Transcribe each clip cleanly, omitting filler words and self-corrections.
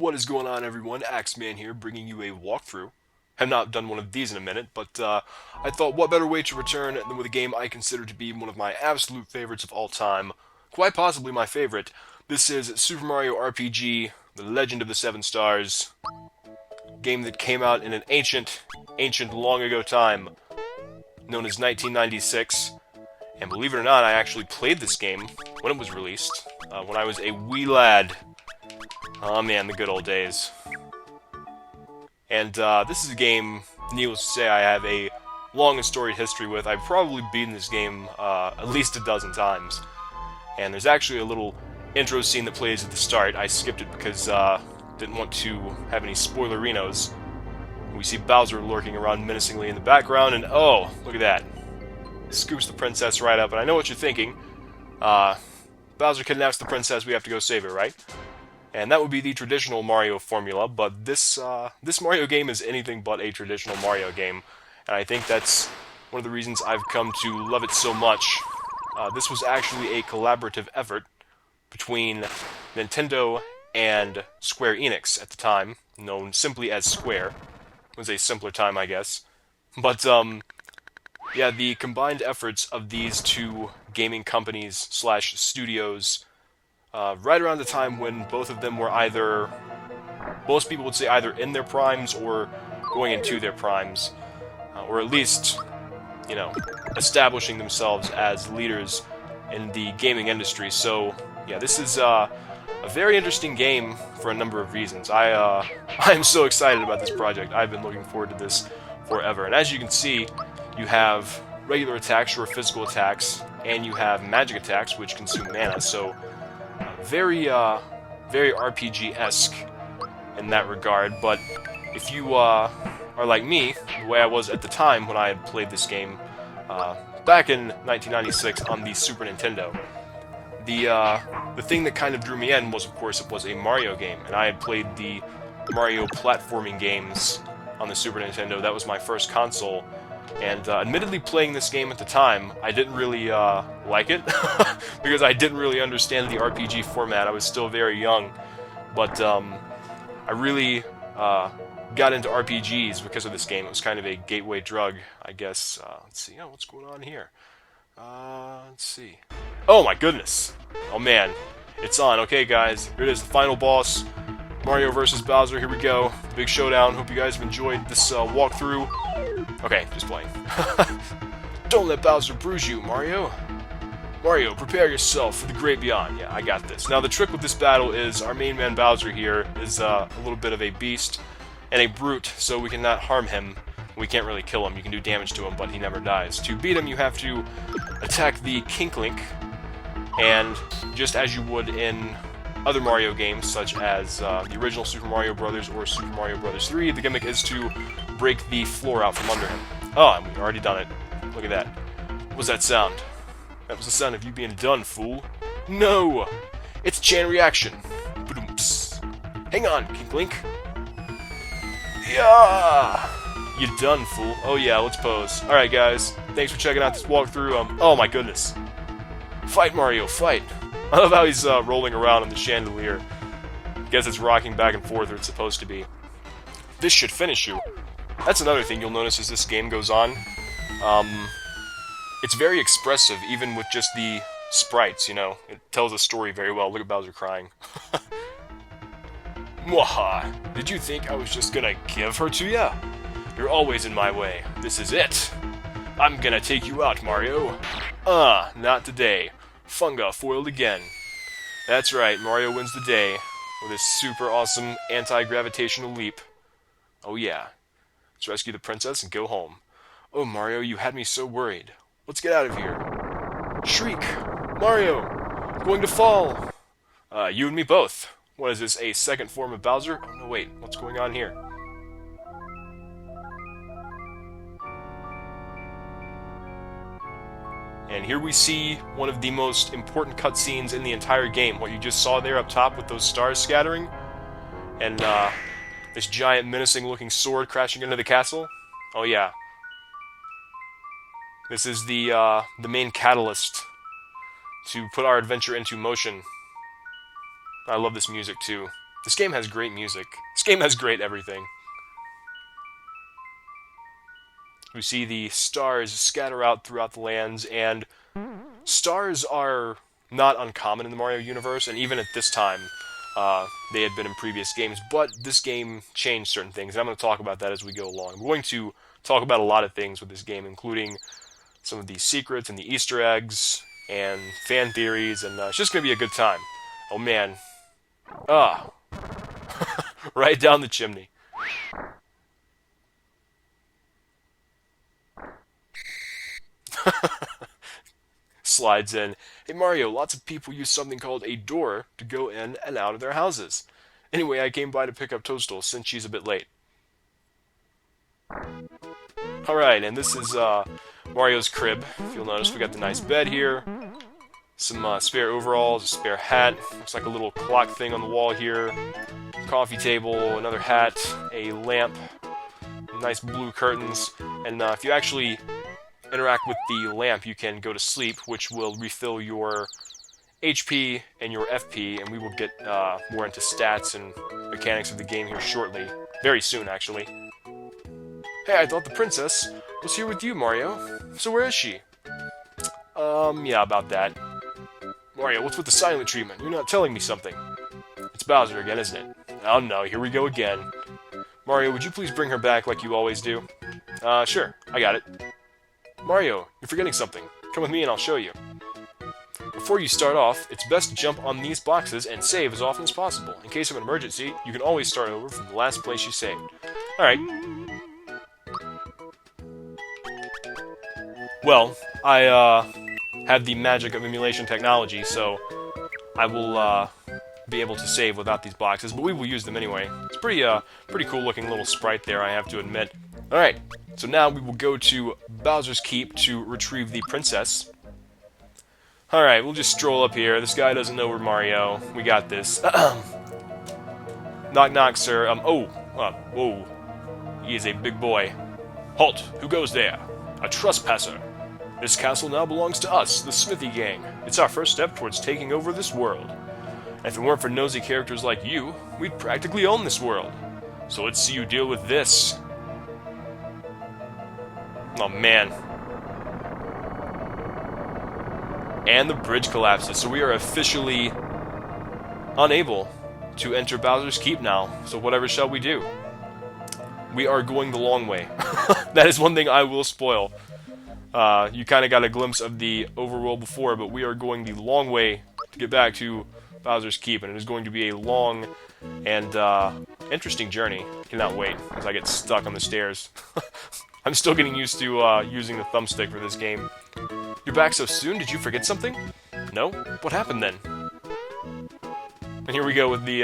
What is going on, everyone? Axeman here, bringing you a walkthrough. Have not done one of these in a minute, but I thought what better way to return than with a game I consider to be one of my absolute favorites of all time, quite possibly my favorite. This is Super Mario RPG: The Legend of the Seven Stars, game that came out in an ancient, long ago time, known as 1996. And believe it or not, I actually played this game when it was released, when I was a wee lad. Oh man, the good old days. And this is a game, needless to say, I have a long and storied history with. I've probably beaten this game at least a dozen times. And there's actually a little intro scene that plays at the start. I skipped it because didn't want to have any spoilerinos. We see Bowser lurking around menacingly in the background, and oh, look at that. Scoops the princess right up, and I know what you're thinking. Bowser kidnaps the princess, we have to go save her, right? And that would be the traditional Mario formula, but this Mario game is anything but a traditional Mario game, and I think that's one of the reasons I've come to love it so much. This was actually a collaborative effort between Nintendo and Square Enix at the time, known simply as Square. It was a simpler time, I guess. But, yeah, the combined efforts of these two gaming companies slash studios right around the time when both of them were either, most people would say either in their primes or going into their primes, or at least, you know, establishing themselves as leaders in the gaming industry. So, yeah, this is a very interesting game for a number of reasons. I am so excited about this project. I've been looking forward to this forever. And as you can see, you have regular attacks or physical attacks, and you have magic attacks, which consume mana. So, very RPG-esque in that regard, but if you are like me, the way I was at the time when I had played this game back in 1996 on the Super Nintendo, the thing that kind of drew me in was, of course, it was a Mario game, and I had played the Mario platforming games on the Super Nintendo. That was my first console. And admittedly, playing this game at the time, I didn't really like it, because I didn't really understand the RPG format. I was still very young, but I really got into RPGs because of this game. It was kind of a gateway drug, I guess. Let's see, what's going on here? Let's see. Oh my goodness! Oh man, it's on. Okay, guys, here it is, the final boss. Mario vs. Bowser, here we go. Big showdown. Hope you guys have enjoyed this walkthrough. Okay, just playing. Don't let Bowser bruise you, Mario. Mario, prepare yourself for the great beyond. Yeah, I got this. Now, the trick with this battle is our main man Bowser here is a little bit of a beast and a brute, so we cannot harm him. We can't really kill him. You can do damage to him, but he never dies. To beat him, you have to attack the Kink-Link, and just as you would in other Mario games, such as the original Super Mario Bros. Or Super Mario Bros. 3, the gimmick is to break the floor out from under him. Oh, and we've already done it. Look at that. What was that sound? That was the sound of you being done, fool. No! It's chain reaction. Ba-doom-ps. Hang on, Kink-Link. Yeah! You done, fool. Oh yeah, let's pose. Alright, guys. Thanks for checking out this walkthrough. Oh my goodness. Fight, Mario, fight! I love how he's rolling around on the chandelier. I guess it's rocking back and forth, or it's supposed to be. This should finish you. That's another thing you'll notice as this game goes on. It's very expressive, even with just the sprites, you know. It tells a story very well. Look at Bowser crying. Mwaha! Did you think I was just gonna give her to ya? You're always in my way. This is it! I'm gonna take you out, Mario. Not today. Funga foiled again. That's right, Mario wins the day with his super awesome anti-gravitational leap. Oh yeah. Let's rescue the princess and go home. Oh, Mario, you had me so worried. Let's get out of here. Shriek! Mario! I'm going to fall! You and me both. What is this, a second form of Bowser? Oh, no, wait. What's going on here? And here we see one of the most important cutscenes in the entire game. What you just saw there up top with those stars scattering. And, this giant menacing-looking sword crashing into the castle. Oh, yeah. This is the main catalyst to put our adventure into motion. I love this music too. This game has great music. This game has great everything. We see the stars scatter out throughout the lands, and stars are not uncommon in the Mario universe, and even at this time, they had been in previous games, but this game changed certain things, and I'm going to talk about that as we go along. We're going to talk about a lot of things with this game, including some of the secrets and the Easter eggs, and fan theories, and it's just going to be a good time. Oh man. Ah. Right down the chimney. Slides in. Hey Mario, lots of people use something called a door to go in and out of their houses. Anyway, I came by to pick up Toadstool since she's a bit late. Alright, and this is Mario's crib. If you'll notice, we got the nice bed here, some spare overalls, a spare hat, looks like a little clock thing on the wall here, coffee table, another hat, a lamp, nice blue curtains, and if you actually interact with the lamp, you can go to sleep, which will refill your HP and your FP, and we will get more into stats and mechanics of the game here shortly. Very soon, actually. Hey, I thought the princess was here with you, Mario. So where is she? Yeah, about that. Mario, what's with the silent treatment? You're not telling me something. It's Bowser again, isn't it? Oh no, here we go again. Mario, would you please bring her back like you always do? Sure, I got it. Mario, you're forgetting something. Come with me and I'll show you. Before you start off, it's best to jump on these boxes and save as often as possible. In case of an emergency, you can always start over from the last place you saved. Alright. Well, I have the magic of emulation technology, so I will be able to save without these boxes, but we will use them anyway. It's pretty cool looking little sprite there, I have to admit. Alright, so now we will go to Bowser's Keep to retrieve the princess. Alright, we'll just stroll up here. This guy doesn't know we're Mario. We got this. Knock knock, sir. Whoa. He is a big boy. Halt! Who goes there? A trespasser. This castle now belongs to us, the Smithy Gang. It's our first step towards taking over this world. And if it weren't for nosy characters like you, we'd practically own this world. So let's see you deal with this. Oh man. And the bridge collapses, so we are officially unable to enter Bowser's Keep now. So whatever shall we do? We are going the long way. That is one thing I will spoil. You kind of got a glimpse of the overworld before, but we are going the long way to get back to Bowser's Keep, and it is going to be a long and interesting journey. Cannot wait as I get stuck on the stairs. I'm still getting used to using the thumbstick for this game. You're back so soon? Did you forget something? No? What happened then? And here we go with the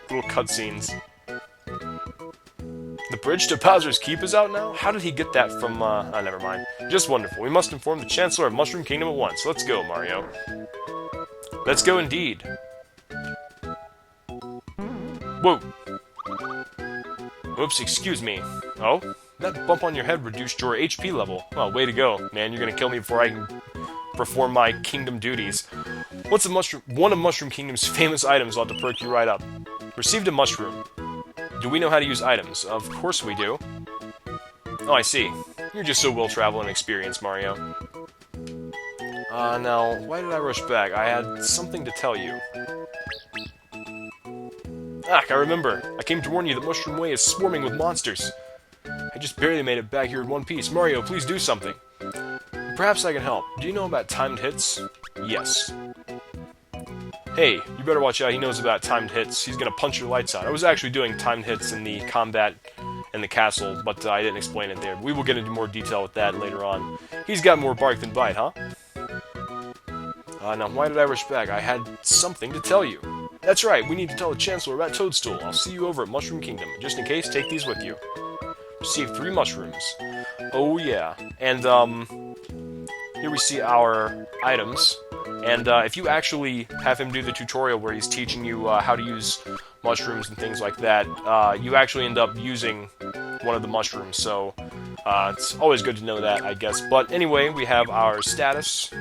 little cutscenes. The bridge to Bowser's Keep is out now? How did he get that from, never mind. Just wonderful. We must inform the Chancellor of Mushroom Kingdom at once. Let's go, Mario. Let's go indeed. Whoa. Oops, excuse me. Oh? That bump on your head reduced your HP level. Well, way to go, man. You're gonna kill me before I can perform my kingdom duties. What's one of Mushroom Kingdom's famous items ought to perk you right up? Received a mushroom. Do we know how to use items? Of course we do. Oh, I see. You're just so well-traveled and experienced, Mario. Now, why did I rush back? I had something to tell you. Ah, I remember. I came to warn you that Mushroom Way is swarming with monsters. I just barely made it back here in one piece. Mario, please do something. Perhaps I can help. Do you know about timed hits? Yes. Hey, you better watch out. He knows about timed hits. He's gonna punch your lights out. I was actually doing timed hits in the combat in the castle, but I didn't explain it there. We will get into more detail with that later on. He's got more bark than bite, huh? Now, why did I rush back? I had something to tell you. That's right, we need to tell the Chancellor about Toadstool. I'll see you over at Mushroom Kingdom. Just in case, take these with you. Receive 3 mushrooms. Oh yeah. And, here we see our items. And, if you actually have him do the tutorial where he's teaching you, how to use mushrooms and things like that, you actually end up using one of the mushrooms, so, it's always good to know that, I guess. But anyway, we have our status.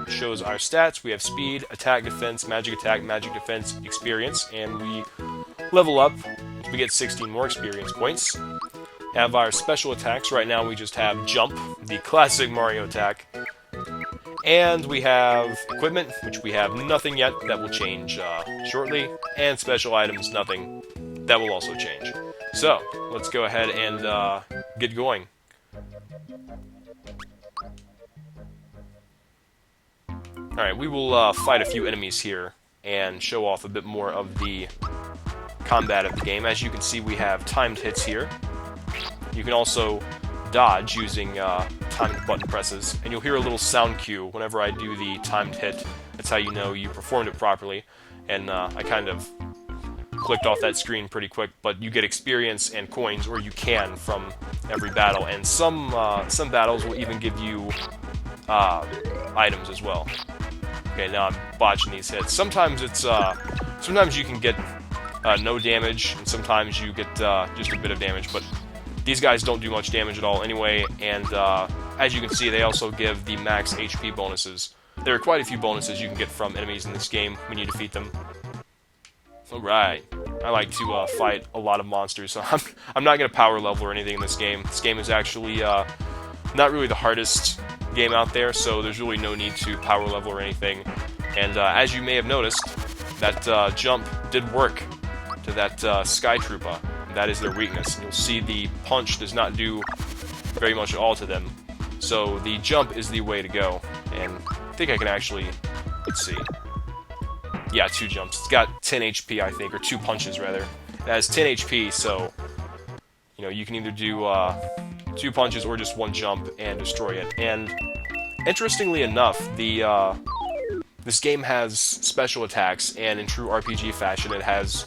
shows our stats. We have speed, attack, defense, magic attack, magic defense, experience, and we level up. We get 16 more experience points. Have our special attacks. Right now we just have jump, the classic Mario attack. And we have equipment, which we have nothing yet. That will change shortly. And special items, nothing. That will also change. So, let's go ahead and get going. Alright, we will fight a few enemies here and show off a bit more of the combat of the game. As you can see, we have timed hits here. You can also dodge using timed button presses, and you'll hear a little sound cue whenever I do the timed hit. That's how you know you performed it properly, and I kind of clicked off that screen pretty quick, but you get experience and coins, or you can, from every battle, and some battles will even give you items as well. Okay, now I'm botching these hits. Sometimes it's sometimes you can get no damage, and sometimes you get just a bit of damage, but these guys don't do much damage at all anyway, and as you can see, they also give the max HP bonuses. There are quite a few bonuses you can get from enemies in this game when you defeat them. Alright, I like to fight a lot of monsters, so I'm not going to power level or anything in this game. This game is actually not really the hardest game out there, so there's really no need to power level or anything. And as you may have noticed, that jump did work to that Sky Troopa. That is their weakness. You'll see the punch does not do very much at all to them. So the jump is the way to go. And I think I can actually, let's see. Yeah, 2 jumps. It's got 10 HP, I think, or 2 punches, rather. It has 10 HP, so, you know, you can either do 2 punches or just 1 jump and destroy it. And interestingly enough, this game has special attacks, and in true RPG fashion, it has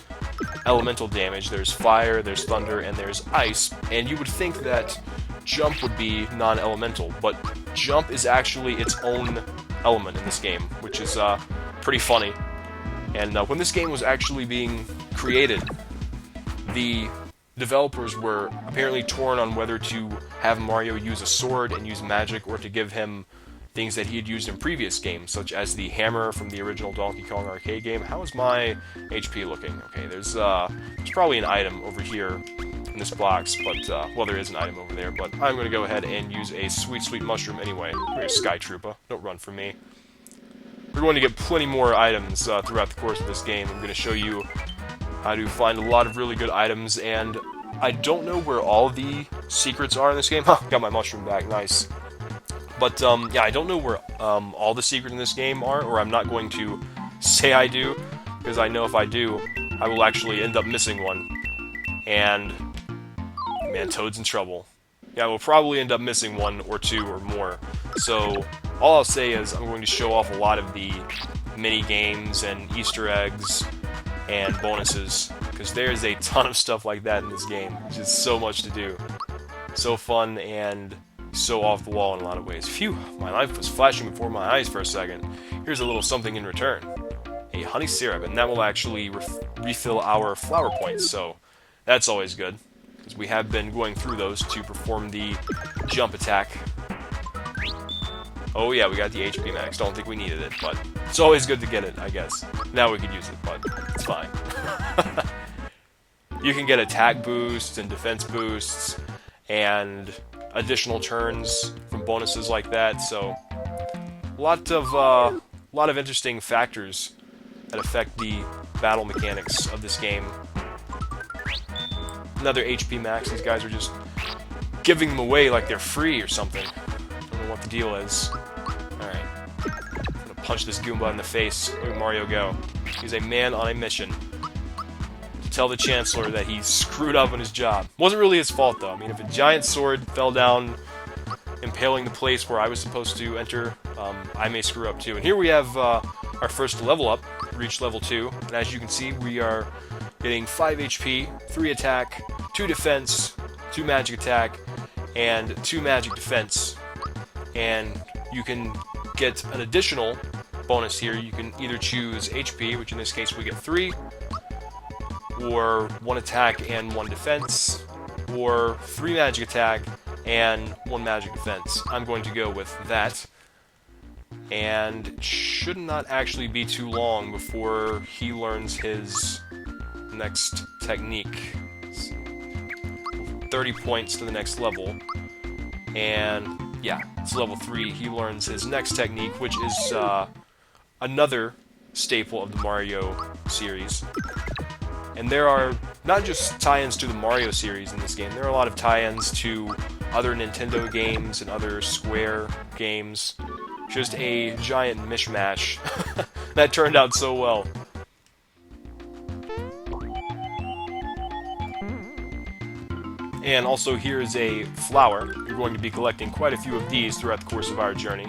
elemental damage. There's fire, there's thunder, and there's ice. And you would think that jump would be non-elemental, but jump is actually its own element in this game, which is pretty funny. And when this game was actually being created, the developers were apparently torn on whether to have Mario use a sword and use magic, or to give him things that he had used in previous games, such as the hammer from the original Donkey Kong arcade game. How is my HP looking? Okay, there's probably an item over here in this box, but, well, there is an item over there, but I'm going to go ahead and use a sweet, sweet mushroom anyway. Here's Sky Troopa. Don't run from me. We're going to get plenty more items throughout the course of this game. I'm going to show you how to find a lot of really good items, and I don't know where all the secrets are in this game. Got my mushroom back, nice. But, yeah, I don't know where all the secrets in this game are, or I'm not going to say I do, because I know if I do, I will actually end up missing one. And, man, Toad's in trouble. Yeah, we'll probably end up missing 1 or 2 or more. So, all I'll say is I'm going to show off a lot of the mini-games and Easter eggs and bonuses, because there's a ton of stuff like that in this game. It's just so much to do. So fun and so off the wall in a lot of ways. Phew, my life was flashing before my eyes for a second. Here's a little something in return. A honey syrup, and that will actually refill our flower points, so that's always good, because we have been going through those to perform the jump attack. Oh yeah, we got the HP max. Don't think we needed it, but it's always good to get it, I guess. Now we could use it, but it's fine. You can get attack boosts and defense boosts and additional turns from bonuses like that, so a lot of interesting factors that affect the battle mechanics of this game. Another HP max. These guys are just giving them away like they're free or something. Don't know what the deal is. Alright. I'm gonna punch this Goomba in the face. Look at Mario go. He's a man on a mission to tell the Chancellor that he screwed up on his job. Wasn't really his fault, though. I mean, if a giant sword fell down, impaling the place where I was supposed to enter, I may screw up too. And here we have our first level up, reached level 2, and as you can see, we are getting 5 HP, 3 attack, 2 defense, 2 magic attack, and 2 magic defense. And you can get an additional bonus here. You can either choose HP, which in this case we get 3, or 1 attack and 1 defense, or 3 magic attack and 1 magic defense. I'm going to go with that. and it should not actually be too long before he learns his next technique. 30 points to the next level, and yeah, it's level 3. He learns his next technique, which is another staple of the Mario series. And there are not just tie-ins to the Mario series in this game, there are a lot of tie-ins to other Nintendo games and other Square games. Just a giant mishmash that turned out so well. And also here is a flower. You're going to be collecting quite a few of these throughout the course of our journey.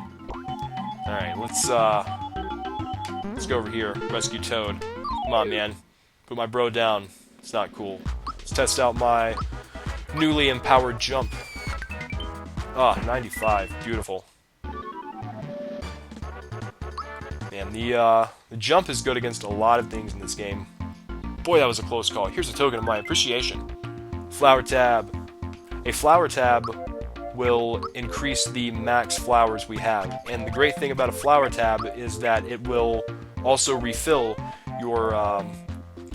Alright, let's go over here, rescue Toad. Come on, man. Put my bro down. It's not cool. Let's test out my newly empowered jump. Ah, 95. Beautiful. Man, the jump is good against a lot of things in this game. Boy, that was a close call. Here's a token of my appreciation. Flower tab. A flower tab will increase the max flowers we have. And the great thing about a flower tab is that it will also refill your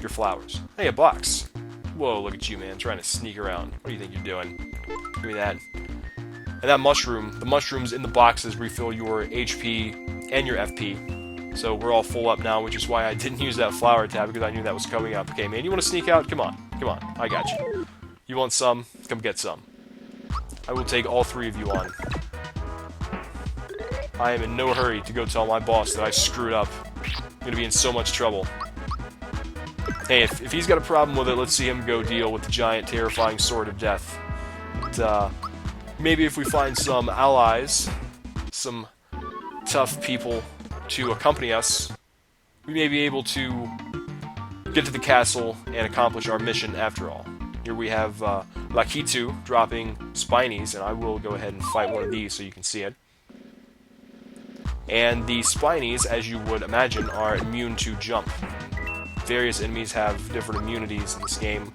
flowers. Hey, a box. Whoa, look at you, man, trying to sneak around. What do you think you're doing? Give me that. And that mushroom, the mushrooms in the boxes refill your HP and your FP. So we're all full up now, which is why I didn't use that flower tab, because I knew that was coming up. Okay, man, you want to sneak out? Come on. Come on. I got you. You want some? Come get some. I will take all 3 of you on. I am in no hurry to go tell my boss that I screwed up. I'm going to be in so much trouble. Hey, if he's got a problem with it, let's see him go deal with the giant, terrifying sword of death. But, maybe if we find some allies, some tough people to accompany us, we may be able to get to the castle and accomplish our mission after all. Here we have Lakitu dropping Spinies, and I will go ahead and fight one of these so you can see it. And the Spinies, as you would imagine, are immune to jump. Various enemies have different immunities in this game.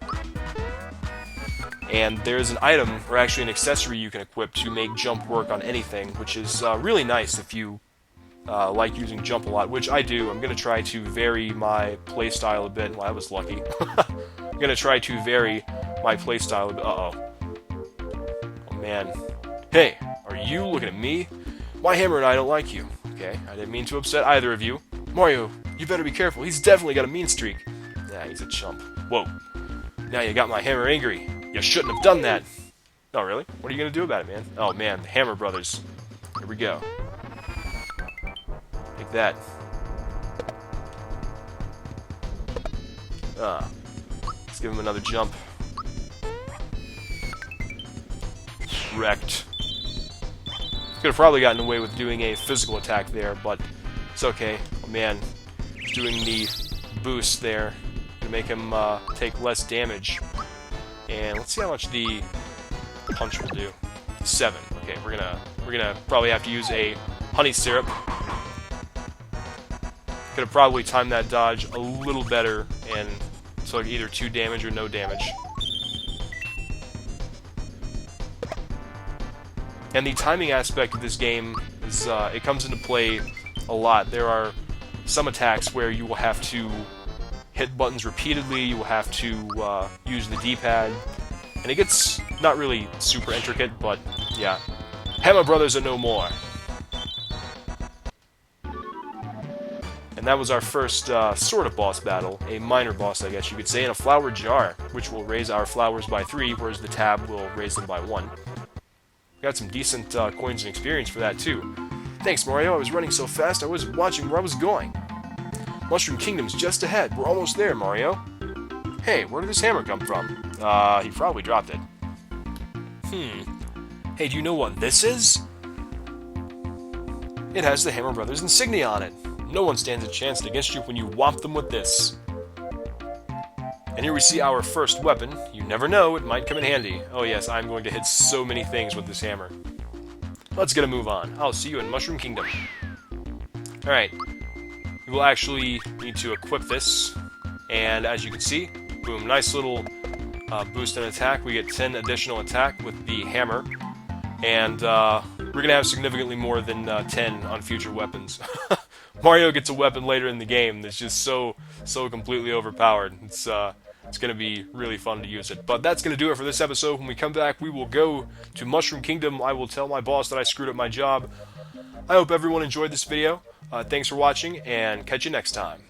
And there's an item, or actually an accessory you can equip to make jump work on anything, which is really nice if you like using jump a lot, which I do. I'm going to try to vary my playstyle a bit. Well, I was lucky. I'm going to try to vary my playstyle a bit. Uh-oh. Oh, man. Hey, are you looking at me? My hammer and I don't like you. Okay, I didn't mean to upset either of you. Mario, you better be careful. He's definitely got a mean streak. Yeah, he's a chump. Whoa. Now you got my hammer angry. You shouldn't have done that. Oh, really? What are you going to do about it, man? Oh, man, the Hammer Brothers. Here we go. Like that. Let's give him another jump. Wrecked. Could have probably gotten away with doing a physical attack there, but it's okay. Oh, man. Doing the boost there to make him take less damage. And let's see how much the punch will do. 7. Okay, we're gonna probably have to use a honey syrup. Could have probably timed that dodge a little better and took either 2 damage or no damage. And the timing aspect of this game is it comes into play a lot. There are some attacks where you will have to hit buttons repeatedly, you will have to use the D-pad, and it gets not really super intricate, but yeah. Hammer Brothers are no more. And that was our first sort of boss battle, a minor boss, I guess you could say, in a flower jar, which will raise our flowers by 3, whereas the tab will raise them by 1. Got some decent coins and experience for that, too. Thanks, Mario. I was running so fast, I wasn't watching where I was going. Mushroom Kingdom's just ahead. We're almost there, Mario. Hey, where did this hammer come from? He probably dropped it. Hey, do you know what this is? It has the Hammer Brothers insignia on it. No one stands a chance against you when you whomp them with this. And here we see our first weapon. You never know, it might come in handy. Oh yes, I'm going to hit so many things with this hammer. Let's get a move on. I'll see you in Mushroom Kingdom. Alright. We will actually need to equip this. And as you can see, boom, nice little boost in attack. We get 10 additional attack with the hammer. And we're gonna have significantly more than 10 on future weapons. Mario gets a weapon later in the game that's just so completely overpowered. It's going to be really fun to use it. But that's going to do it for this episode. When we come back, we will go to Mushroom Kingdom. I will tell my boss that I screwed up my job. I hope everyone enjoyed this video. Thanks for watching, and catch you next time.